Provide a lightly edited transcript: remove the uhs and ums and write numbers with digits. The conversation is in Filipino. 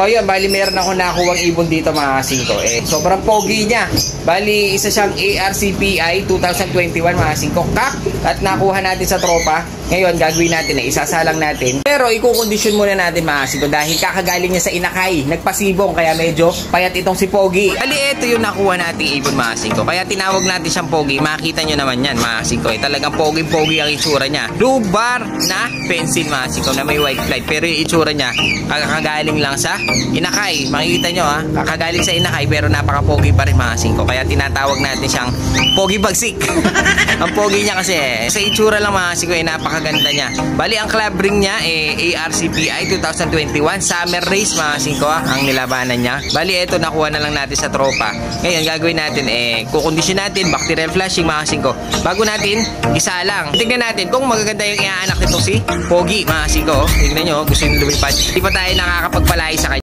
So yun, bali meron ako nakuwang ibon dito mga kasingko. Sobrang pogi niya. Bali isa siyang ARCPI 2021 mga kasingko. Kak! At nakuha natin sa tropa. Ngayon gagawin natin isasalang natin. Pero ikukondisyon muna natin mga kasingko dahil kakagaling niya sa inakay. Nagpasibong kaya medyo payat itong si Pogi. Bali ito yung nakuha nating ibon mga kasingko. Kaya tinawag natin siyang Pogi. Makikita nyo naman yan mga kasingko. Talagang pogi-pogi ang itsura niya. Blue bar na pencil mga kasingko na may white flight. Pero yung itsura niya kakagaling lang sa inakay. Makikita nyo kakagaling sa inakay pero napaka-pogi pa rin mga kasingko. Kaya tinatawag natin siyang Pogi Bagsik. Ang pogi niya kasi sa itsura lang mga kasingko napakaganda niya. Bali ang club ring niya ARCPI 2021 Summer Race mga kasingko ang nilabanan niya. Bali ito nakuha na lang natin sa tropa. Ngayon gagawin natin kukondisyon natin bacterial flushing mga kasingko. Bago natin isalang. Tingnan natin kung magaganda yung iaanak nito si Pogi mga kasingko. Tingnan nyo gusto nyo lumipad. Di pa tayo nakakapagpalay sa kanya.